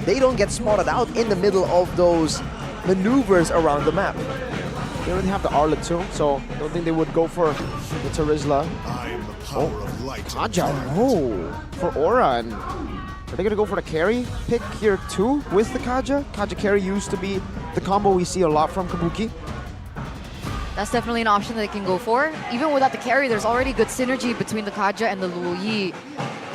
they don't get spotted out in the middle of those maneuvers around the map. They already have the Arlet too, so I don't think they would go for the Terizla. Kaja, for Aura. And are they going to go for the carry pick here too with the Kaja? Kaja carry used to be the combo we see a lot from Kabuki. That's definitely an option that they can go for. Even without the carry, there's already good synergy between the Kaja and the Luo Yi.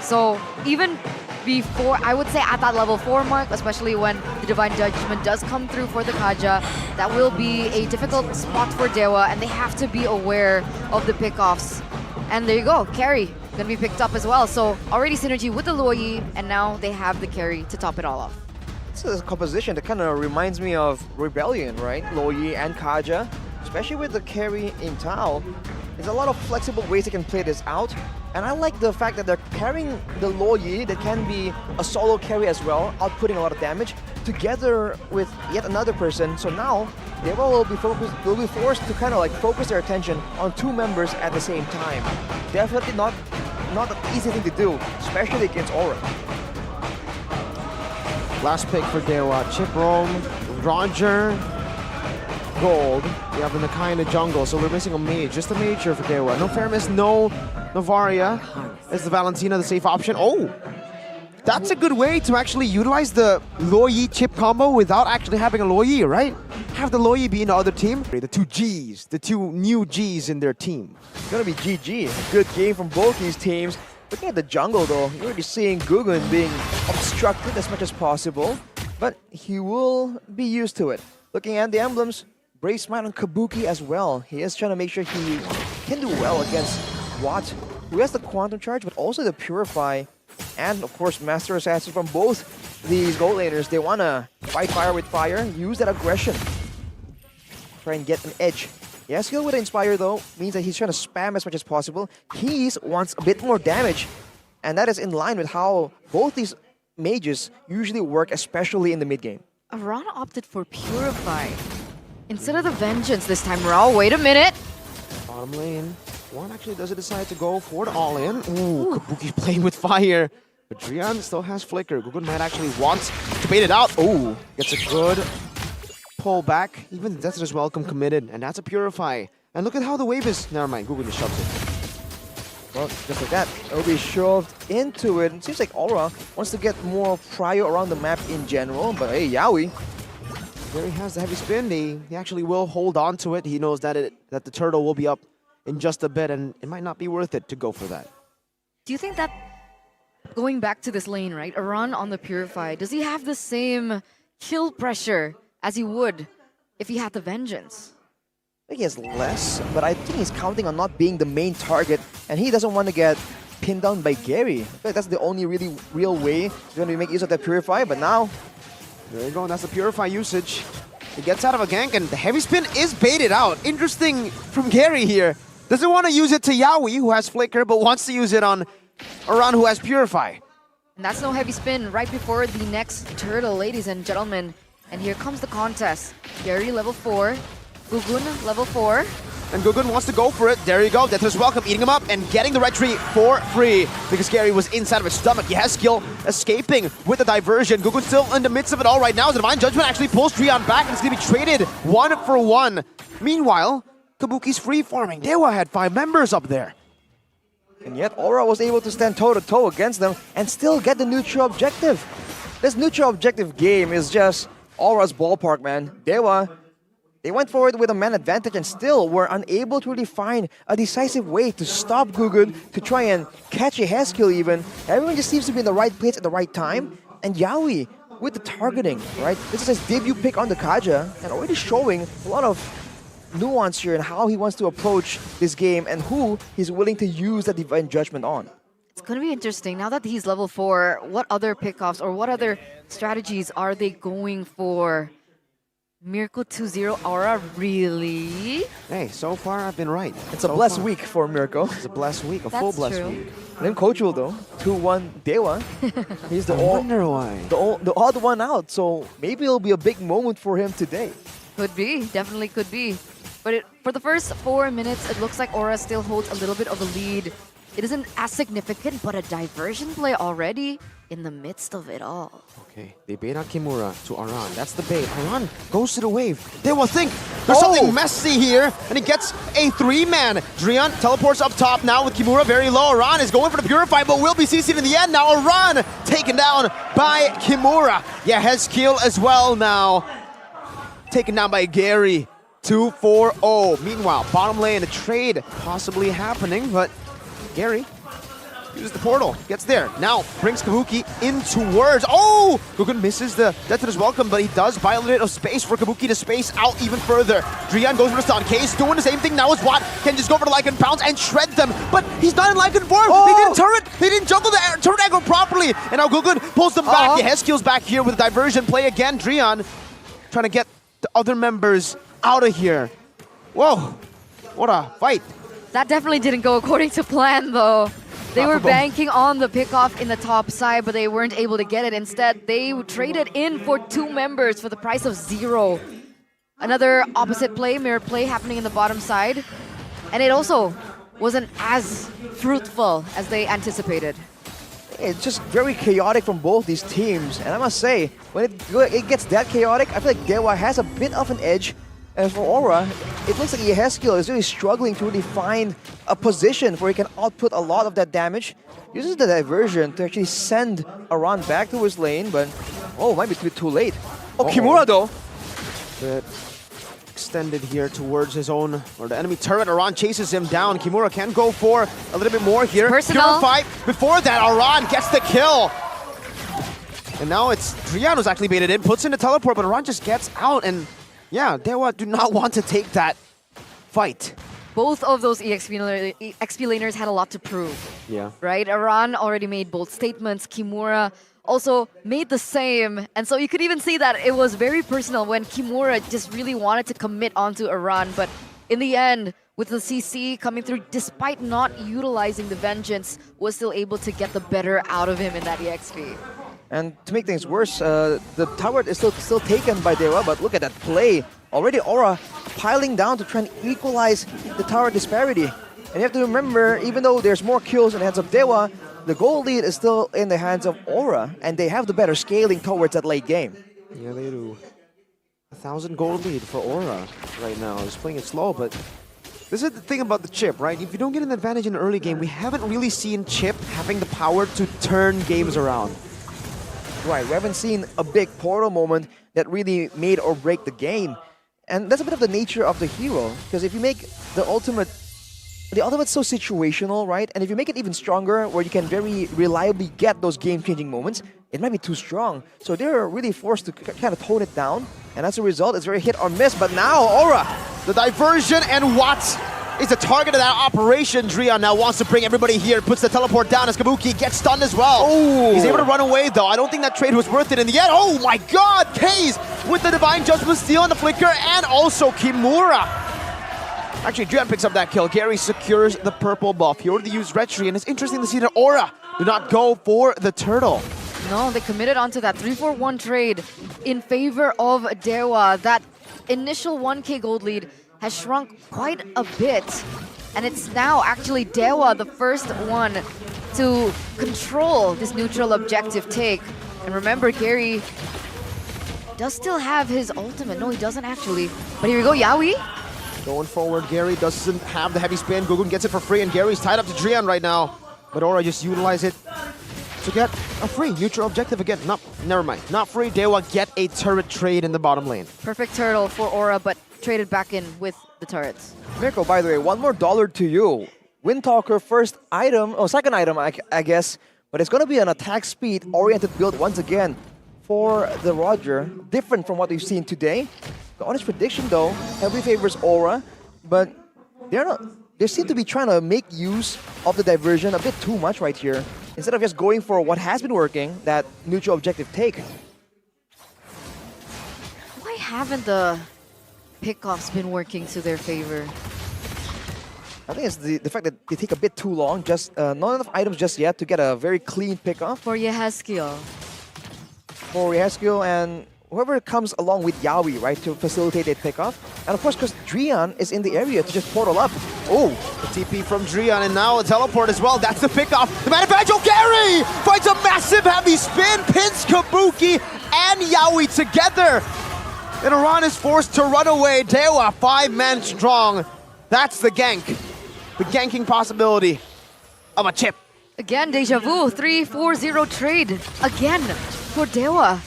So even before, I would say at that level 4 mark, especially when the Divine Judgment does come through for the Kaja, that will be a difficult spot for DEWA, and they have to be aware of the pickoffs. And there you go, carry gonna be picked up as well. So already synergy with the Luo Yi, and now they have the carry to top it all off. This is a composition that kind of reminds me of Rebellion, right? Luo Yi and Kaja, especially with the carry in Tao. There's a lot of flexible ways they can play this out. And I like the fact that they're carrying the Luo Yi that can be a solo carry as well, outputting a lot of damage, together with yet another person. So now, DEWA will be forced to kind of like focus their attention on 2 members at the same time. Definitely not an easy thing to do, especially against Aura. Last pick for DEWA, Chip Rome, Roger, Gold. We have the Nakai in the jungle, so we're missing a mage. Just a mage here for DEWA. No Faramis, no Novaria. Is the Valentina the safe option? Oh! That's a good way to actually utilize the Luo Yi chip combo without actually having a Luo Yi, right? Have the Luo Yi be in the other team. The 2 Gs, the 2 new Gs in their team. It's gonna be GG. A good game from both these teams. Looking at the jungle though, you're already seeing Gugun being obstructed as much as possible, but he will be used to it. Looking at the emblems, Brave Smite on Kabuki as well. He is trying to make sure he can do well against Watt, who has the Quantum Charge, but also the Purify, and of course Master Assassin from both these gold laners. They want to fight fire with fire, use that aggression, try and get an edge. Yeah, skill with Inspire though means that he's trying to spam as much as possible. He wants a bit more damage, and that is in line with how both these mages usually work, especially in the mid game. Aran opted for Purify instead of the Vengeance this time around. Wait a minute. Bottom lane. One actually doesn't decide to go for the all-in. Ooh, Kabuki's playing with fire. But Drian still has Flicker. Gugun might actually wants to bait it out. Ooh, gets a good pull back. Even the Death is welcome committed. And that's a Purify. And look at how the wave is. Never mind, Gugun just shoves it. Well, just like that, it'll be shoved into it. It seems like Aura wants to get more prio around the map in general. But hey, Yaoi. There he has the heavy spin. He actually will hold on to it. He knows that that the turtle will be up in just a bit, and it might not be worth it to go for that. Do you think that, going back to this lane, right, Aran on the Purify, does he have the same kill pressure as he would if he had the Vengeance? I think he has less, but I think he's counting on not being the main target, and he doesn't want to get pinned down by Gary. I feel like that's the only really real way he's going to make use of that Purify, but now... There you go, and that's the Purify usage. He gets out of a gank, and the heavy spin is baited out. Interesting from Gary here. Doesn't want to use it to Yaoi, who has Flicker, but wants to use it on Aran, who has Purify. And that's no heavy spin right before the next turtle, ladies and gentlemen. And here comes the contest. Gary level 4, Gugun level 4. And Gugun wants to go for it. There you go. Death is welcome, eating him up and getting the red tree for free because Gary was inside of his stomach. He has skill escaping with the diversion. Gugun's still in the midst of it all right now. The Divine Judgment actually pulls Trion back and it's going to be traded 1-for-1. Meanwhile, Kabuki's free farming. DEWA had 5 members up there. And yet Aura was able to stand toe-to-toe against them and still get the neutral objective. This neutral objective game is just Aura's ballpark, man. DEWA, they went forward with a man advantage and still were unable to really find a decisive way to stop Gugun, to try and catch a head skill even. Everyone just seems to be in the right place at the right time. And Yaoi with the targeting, right? This is his debut pick on the Kaja and already showing a lot of nuance here in how he wants to approach this game and who he's willing to use the Divine Judgment on. It's going to be interesting. Now that he's level 4, what other pickoffs or what other strategies are they going for? Miracle 2-0 Aura, really? Hey, so far I've been right. It's a blessed week for Miracle. It's a blessed week, a full blessed week. And then Coach will though, 2-1 DEWA. He's the the odd one out, so maybe it'll be a big moment for him today. Could be, definitely could be. But for the first 4 minutes, it looks like Aura still holds a little bit of a lead. It isn't as significant, but a diversion play already. in the midst of it all. Okay, they bait out Kimura to Aran. That's the bait. Aran goes to the wave. They will think there's something messy here, and he gets a 3-man. Drian teleports up top now with Kimura very low. Aran is going for the Purify, but will be CC'd in the end. Now Aran taken down by Kimura. Yeah, Hezkiel as well now. Taken down by Gary. 2-4-0. Meanwhile, bottom lane, a trade possibly happening, but Gary uses the portal, gets there. Now brings Kabuki in towards. Oh! Gugun misses the death to his welcome, but he does buy a little bit of space for Kabuki to space out even further. Drian goes for the stun. K's doing the same thing now as Watt can just go for the Lycan Pounce and shred them, but he's not in Lycan form. They didn't turret. They didn't juggle the turret aggro properly, and now Gugun pulls them back. Yeah, Hezkiel's back here with a diversion play again. Drian trying to get the other members out of here. Whoa! What a fight. That definitely didn't go according to plan, though. They were banking on the pickoff in the top side, but they weren't able to get it. Instead, they traded in for 2 members for the price of 0. Another opposite play, mirror play happening in the bottom side. And it also wasn't as fruitful as they anticipated. It's just very chaotic from both these teams. And I must say, when it gets that chaotic, I feel like DEWA has a bit of an edge. And for Aura, it looks like Hezkiel is really struggling to really find a position where he can output a lot of that damage. Uses the diversion to actually send Aran back to his lane, but oh, might be too late. Oh, Kimura though. Bit extended here towards his own, or the enemy turret. Aran chases him down. Kimura can go for a little bit more here. Personal. Purify. Before that, Aran gets the kill. And now it's Drian who's actually baited in, puts in the teleport, but Aran just gets out, and yeah, DEWA do not want to take that fight. Both of those XP laners had a lot to prove. Yeah. Right? Aran already made bold statements. Kimura also made the same. And so you could even see that it was very personal when Kimura just really wanted to commit onto Aran. But in the end, with the CC coming through, despite not utilizing the Vengeance, was still able to get the better out of him in that EXP. And to make things worse, the tower is still taken by DEWA, but look at that play. Already Aura piling down to try and equalize the tower disparity. And you have to remember, even though there's more kills in the hands of DEWA, the gold lead is still in the hands of Aura, and they have the better scaling towards that late game. Yeah, they do. 1,000 gold lead for Aura right now. He's playing it slow, but this is the thing about the Chip, right? If you don't get an advantage in the early game, we haven't really seen Chip having the power to turn games around. Right, we haven't seen a big portal moment that really made or break the game. And that's a bit of the nature of the hero, because if you make the ultimate's so situational, right? And if you make it even stronger, where you can very reliably get those game-changing moments, it might be too strong. So they're really forced to kind of tone it down, and as a result, it's very hit or miss. But now, Aura, the diversion, and Watt is the target of that operation. Drian now wants to bring everybody here, puts the teleport down as Kabuki gets stunned as well. Oh. He's able to run away though. I don't think that trade was worth it in the end. Oh my god, Kaze with the Divine Judgment Steal on the flicker, and also Kimura. Actually, Drian picks up that kill. Gary secures the purple buff. He already used Retry, and it's interesting to see that Aura do not go for the turtle. No, they committed onto that 3-4-1 trade in favor of DEWA. That initial 1k gold lead has shrunk quite a bit, and it's now actually DEWA, the first one to control this neutral objective take. And remember, Gary does still have his ultimate. No, he doesn't actually. But here we go, Yawi. Going forward, Gary doesn't have the heavy spin. Gugun gets it for free, and Gary's tied up to Drian right now. But Aura just utilize it to get a free neutral objective again. No, never mind. Not free. DEWA get a turret trade in the bottom lane. Perfect turtle for Aura, but traded back in with the turrets. Mirko, by the way, one more dollar to you. Windtalker first item, or second item, I guess, but it's going to be an attack speed oriented build once again for the Roger, different from what we've seen today. The honest prediction though, heavily favors Aura, but they seem to be trying to make use of the diversion a bit too much right here, instead of just going for what has been working, that neutral objective take. Why haven't the pickoffs been working to their favor? I think it's the fact that they take a bit too long, just not enough items just yet to get a very clean pickoff. For Yehezkiel. For Yehezkiel and whoever comes along with Yawi, right, to facilitate a pickoff. And of course, because Drian is in the area to just portal up. Oh, the TP from Drian, and now a teleport as well. That's the pickoff. The manifest! advantage. Oh, Gary finds a massive heavy spin, pins Kabuki and Yaoi together. And Iran is forced to run away. DEWA 5-man strong. That's the gank. The ganking possibility of a chip. Again, deja vu, 3-4-0 trade. Again, for DEWA.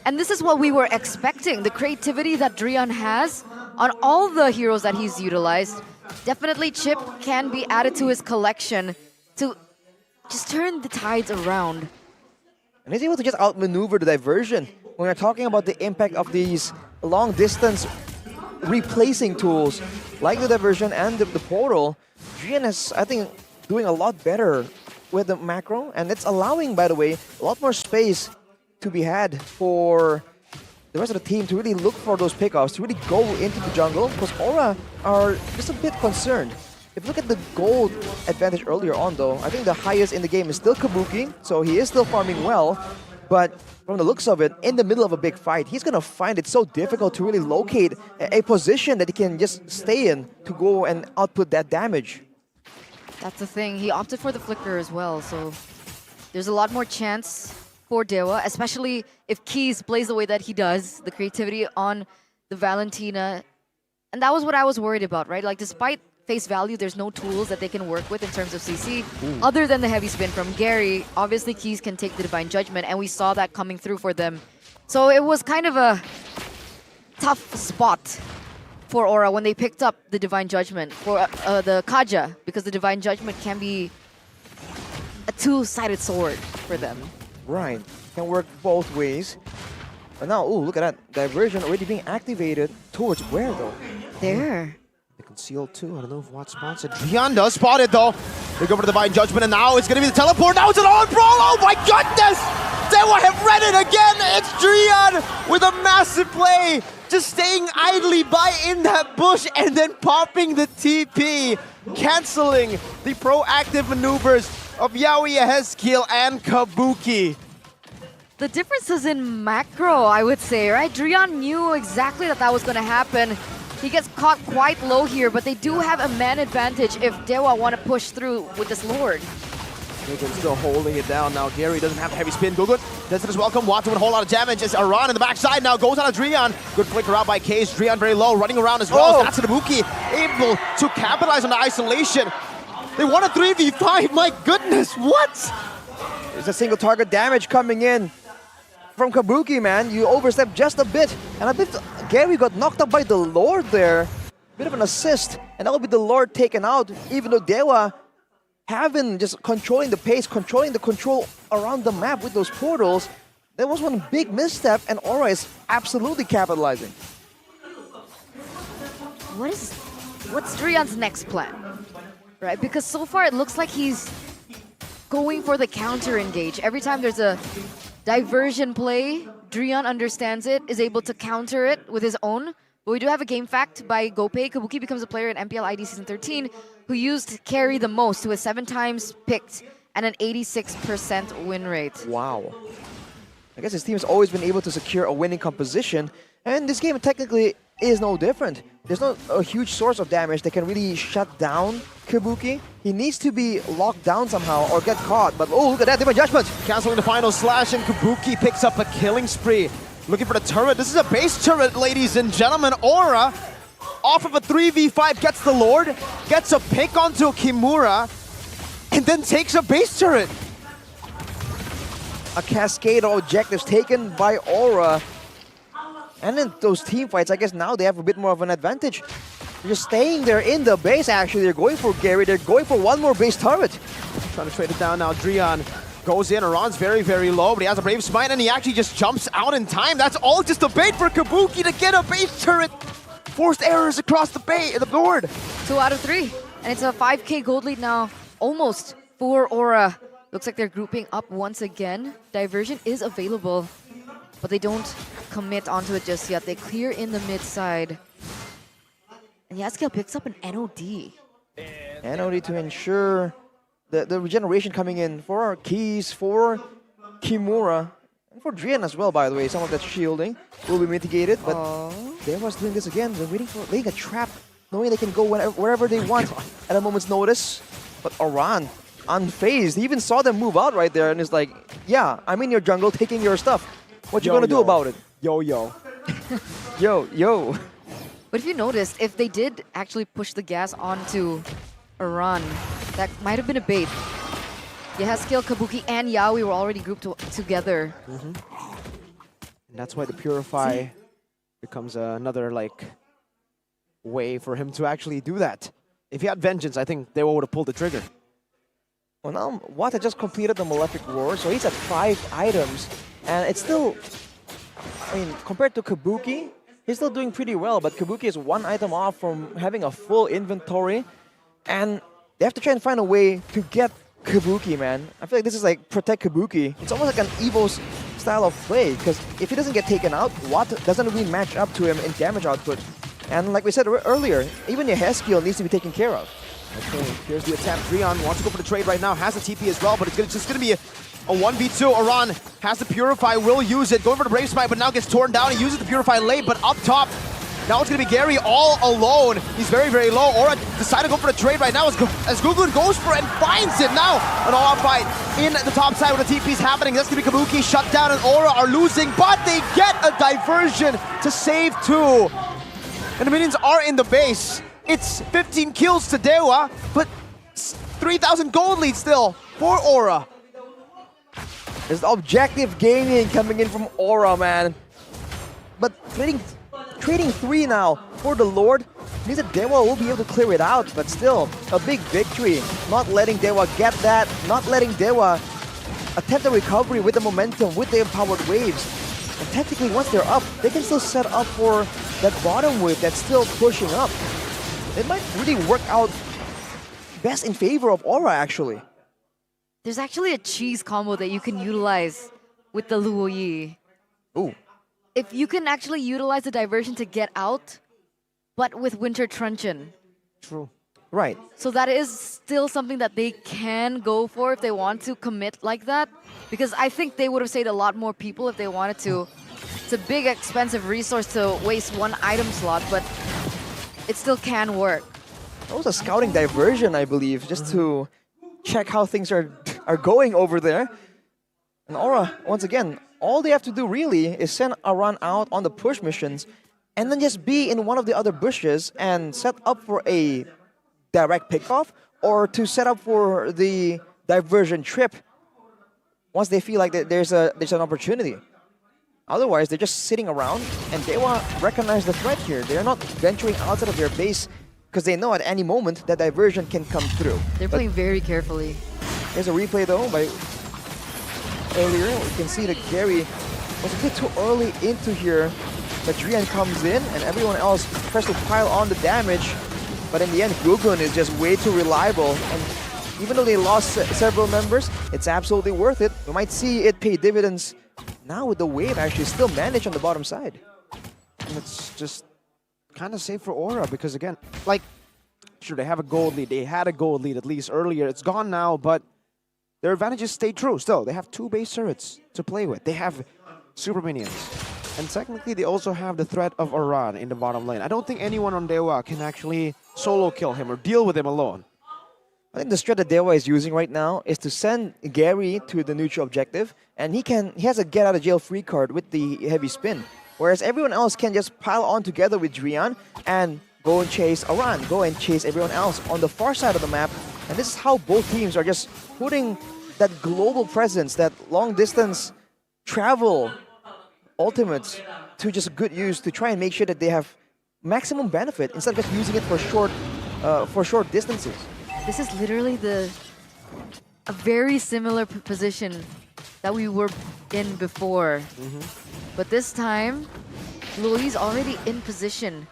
And this is what we were expecting. The creativity that Drian has on all the heroes that he's utilized. Definitely Chip can be added to his collection to just turn the tides around. And he's able to just outmaneuver the diversion. When we're talking about the impact of these long-distance replacing tools, like the diversion and the portal, Drian is, I think, doing a lot better with the macro, and it's allowing, by the way, a lot more space to be had for the rest of the team to really look for those pickoffs, to really go into the jungle, because Aura are just a bit concerned. If you look at the gold advantage earlier on though, I think the highest in the game is still Kabuki, so he is still farming well, but from the looks of it, in the middle of a big fight, he's gonna find it so difficult to really locate a position that he can just stay in to go and output that damage. That's the thing. He opted for the flicker as well, so there's a lot more chance for DEWA, especially if Keys plays the way that he does, the creativity on the Valentina. And that was what I was worried about, right? Like, despite face value, there's no tools that they can work with in terms of CC, other than the heavy spin from Gary. Obviously, Keys can take the Divine Judgment, and we saw that coming through for them. So it was kind of a tough spot for Aura when they picked up the Divine Judgment for the Kaja, because the Divine Judgment can be a two-sided sword for them. Right, can work both ways. But now, ooh, look at that. Diversion already being activated towards where though? There. The concealed too. I don't know if what spots it. Drian does spot it though. They go for the Divine Judgment, and now it's gonna be the teleport. Now it's an on brawl. Oh my goodness! DEWA have read it again. It's Drian with a massive play, just staying idly by in that bush and then popping the TP, canceling the proactive maneuvers of Yaoi, Hezkiel, and Kabuki. The difference is in macro, I would say, right? Drian knew exactly that was going to happen. He gets caught quite low here, but they do have a man advantage if DEWA want to push through with this Lord. Gugun's still holding it down now. Gary doesn't have the heavy spin. Gugun does it as welcome. Watch with a whole lot of damage. It's Aran in the backside now. Goes on to Drian. Good flicker out by Case. Drian very low, running around as well. That's Ibuki able to capitalize on the isolation. They want a 3v5. My goodness, what? There's a single target damage coming in from Kabuki, man. You overstepped just a bit. And I believe Gary got knocked up by the Lord there. Bit of an assist. And that will be the Lord taken out, even though DEWA having just controlling the pace, controlling the control around the map with those portals. There was one big misstep, and Aura is absolutely capitalizing. What's Drian's next plan? Right? Because so far it looks like he's going for the counter engage. Every time there's a diversion play, Drian understands it, is able to counter it with his own. But we do have a game fact by Gopay. Kabuki becomes a player in MPL ID Season 13 who used carry the most, who was 7 times picked and an 86% win rate. Wow. I guess his team has always been able to secure a winning composition, and this game technically is no different. There's not a huge source of damage that can really shut down Kabuki. He needs to be locked down somehow or get caught, but oh, look at that, Divine Judgment! Canceling the final slash, and Kabuki picks up a killing spree. Looking for the turret. This is a base turret, ladies and gentlemen. Aura, off of a 3v5, gets the Lord, gets a pick onto Kimura, and then takes a base turret. A cascade of objectives taken by Aura. And in those team fights, I guess now they have a bit more of an advantage. They're just staying there in the base, actually. They're going for Gary. They're going for one more base turret. Trying to trade it down now. Drian goes in. Aran's very, very low, but he has a Brave Smite, and he actually just jumps out in time. That's all just a bait for Kabuki to get a base turret. Forced errors across the board. 2 out of 3. And it's a 5k gold lead now, almost for Aura. Looks like they're grouping up once again. Diversion is available, but they don't commit onto it just yet. They clear in the mid side. And Yaskiel picks up an NOD. NOD to ensure the regeneration coming in for our Keys, for Kimura, and for Drian as well, by the way. Some of that shielding will be mitigated, but DEWA's doing this again. They're waiting for laying a trap, knowing they can go wherever they want at a moment's notice. But Aran unfazed. He even saw them move out right there and is like, yeah, I'm in your jungle taking your stuff. What you Yo, gonna do yo. about it? Yo, yo. Yo, yo. But if you noticed, if they did actually push the gas onto Iran, that might have been a bait. Yehezkiel, Kabuki, and Yawi were already grouped together. And that's why the Purify becomes another like way for him to actually do that. If he had Vengeance, I think they would have pulled the trigger. Well, now Wata just completed the Malefic Roar, so he's at 5 items. And it's still, I mean, compared to Kabuki, he's still doing pretty well. But Kabuki is 1 item off from having a full inventory. And they have to try and find a way to get Kabuki, man. I feel like this is like protect Kabuki. It's almost like an Evo's style of play. Because if he doesn't get taken out, Wata doesn't really match up to him in damage output. And like we said earlier, even Yehezkiel needs to be taken care of. Okay, here's the attempt. Drian wants to go for the trade right now, has the TP as well, but it's just going to be a 1v2. Iran has the Purify, will use it, going for the Brave Smite, but now gets torn down. He uses the Purify late, but up top, now it's going to be Gary all alone. He's very, very low. Aura decided to go for the trade right now as Gugun goes for it and finds it now. An all-out fight in the top side where the TP's happening. That's going to be Kabuki, shut down, and Aura are losing, but they get a diversion to save 2. And the minions are in the base. It's 15 kills to DEWA, but 3,000 gold lead still for Aura. There's objective gaming coming in from Aura, man. But trading 3 now for the Lord means that DEWA will be able to clear it out, but still a big victory. Not letting DEWA get that, not letting DEWA attempt the recovery with the momentum, with the empowered waves. And technically, once they're up, they can still set up for that bottom wave that's still pushing up. It might really work out best in favor of Aura, actually. There's actually a cheese combo that you can utilize with the Luo Yi. Ooh. If you can actually utilize the diversion to get out, but with Winter Truncheon. True. Right. So that is still something that they can go for if they want to commit like that. Because I think they would have saved a lot more people if they wanted to. It's a big, expensive resource to waste 1 item slot, but it still can work. That was a scouting diversion, I believe, just to check how things are going over there. And Aura, once again, all they have to do really is send Aran out on the push missions and then just be in one of the other bushes and set up for a direct pickoff or to set up for the diversion trip once they feel like that there's an opportunity. Otherwise, they're just sitting around, and DEWA recognize the threat here. They're not venturing outside of their base because they know at any moment that diversion can come through. They're playing very carefully. Here's a replay though by earlier. We can see that Gary was a bit too early into here. But Drian comes in, and everyone else tries to pile on the damage. But in the end, Gugun is just way too reliable. And even though they lost several members, it's absolutely worth it. We might see it pay dividends now with the wave actually still managed on the bottom side. And it's just kind of safe for Aura because, again, like, sure, they have a gold lead. They had a gold lead at least earlier. It's gone now, but their advantages stay true still. They have 2 base turrets to play with. They have super minions. And technically, they also have the threat of Aran in the bottom lane. I don't think anyone on DEWA can actually solo kill him or deal with him alone. I think the strat that DEWA is using right now is to send Gary to the neutral objective, and he has a get out of jail free card with the heavy spin. Whereas everyone else can just pile on together with Drian and go and chase Aran, go and chase everyone else on the far side of the map. And this is how both teams are just putting that global presence, that long distance travel ultimates to just good use to try and make sure that they have maximum benefit instead of just using it for short distances. This is literally a very similar position that we were in before. But this time, Luoyi's already in position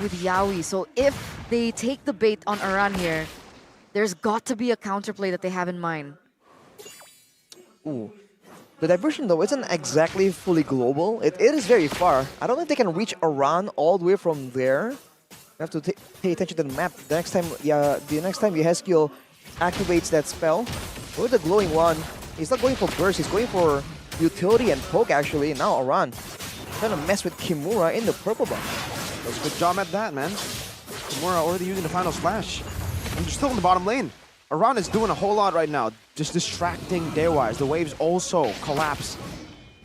with Yawi. So if they take the bait on Aran here, there's got to be a counterplay that they have in mind. Ooh. The diversion though isn't exactly fully global. It is very far. I don't know if they can reach Aran all the way from there. You have to pay attention to the map. The next time Yehezkiel activates that spell, with the glowing one, he's not going for burst, he's going for utility and poke actually. Now Aran trying to mess with Kimura in the purple buff. Does a good job at that, man. Kimura already using the final splash. And they're still in the bottom lane. Aran is doing a whole lot right now, just distracting DEWA as the waves also collapse.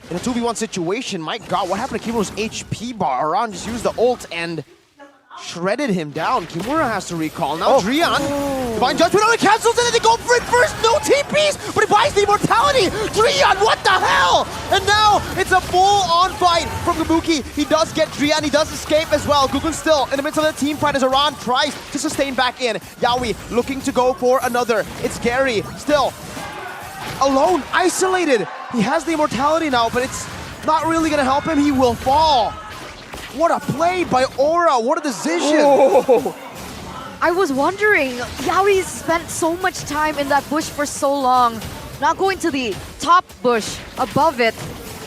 In a 2v1 situation, my god, what happened to Kimuro's HP bar? Aran just used the ult and shredded him down. Kimura has to recall. Now Drian, Divine Judgment only cancels it and they go for it first. No TPs, but he buys the immortality. Drian, what the hell? And now it's a full-on fight from Kabuki. He does get Drian, he does escape as well. Gugun still in the midst of the team fight as Aran tries to sustain back in. Yaoi looking to go for another. It's Gary still alone, isolated. He has the immortality now, but it's not really gonna help him. He will fall. What a play by Aura, what a decision. Oh. I was wondering, Yaoi spent so much time in that bush for so long, not going to the top bush above it.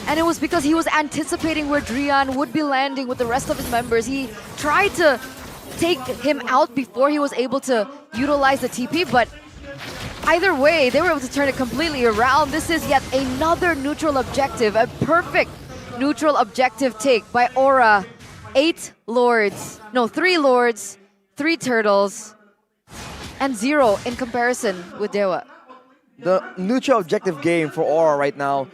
And it was because he was anticipating where Drian would be landing with the rest of his members. He tried to take him out before he was able to utilize the TP, but either way, they were able to turn it completely around. This is yet another neutral objective, a perfect neutral objective take by Aura. 3 lords, 3 turtles, and 0 in comparison with DEWA. The neutral objective game for Aura right now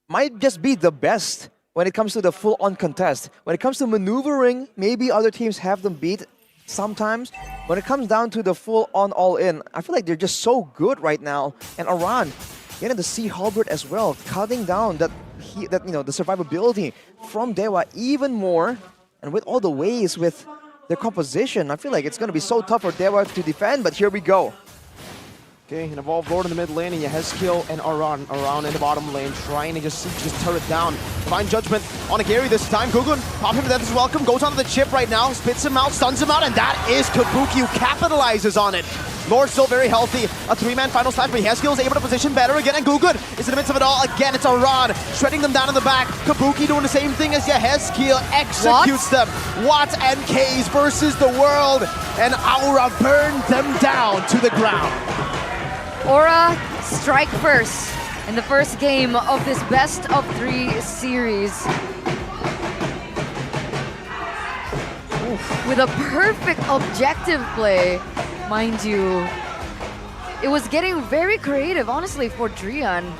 might just be the best when it comes to the full-on contest. When it comes to maneuvering, maybe other teams have them beat sometimes. When it comes down to the full-on all-in, I feel like they're just so good right now. And Aran getting the Sea Halberd as well, cutting down the survivability from DEWA even more. And with all the ways with their composition, I feel like it's going to be so tough for DEWA to defend, but here we go. Okay, an Evolved Lord in the mid lane, and Yehezkiel and Aran in the bottom lane, trying to just turret down. Divine Judgment on a Gary this time. Gugun, pop him to death is welcome, goes onto the chip right now, spits him out, stuns him out, and that is Kabuki who capitalizes on it. Lord still very healthy. A 3-man final slash, but Yehezkiel is able to position better again, and Gugun is in the midst of it all. Again, it's Aran shredding them down in the back. Kabuki doing the same thing as Yehezkiel, executes them. Watts and K's versus the world, and Aura burned them down to the ground. Aura strike first in the first game of this best of 3 series. With a perfect objective play, mind you. It was getting very creative, honestly, for Drian.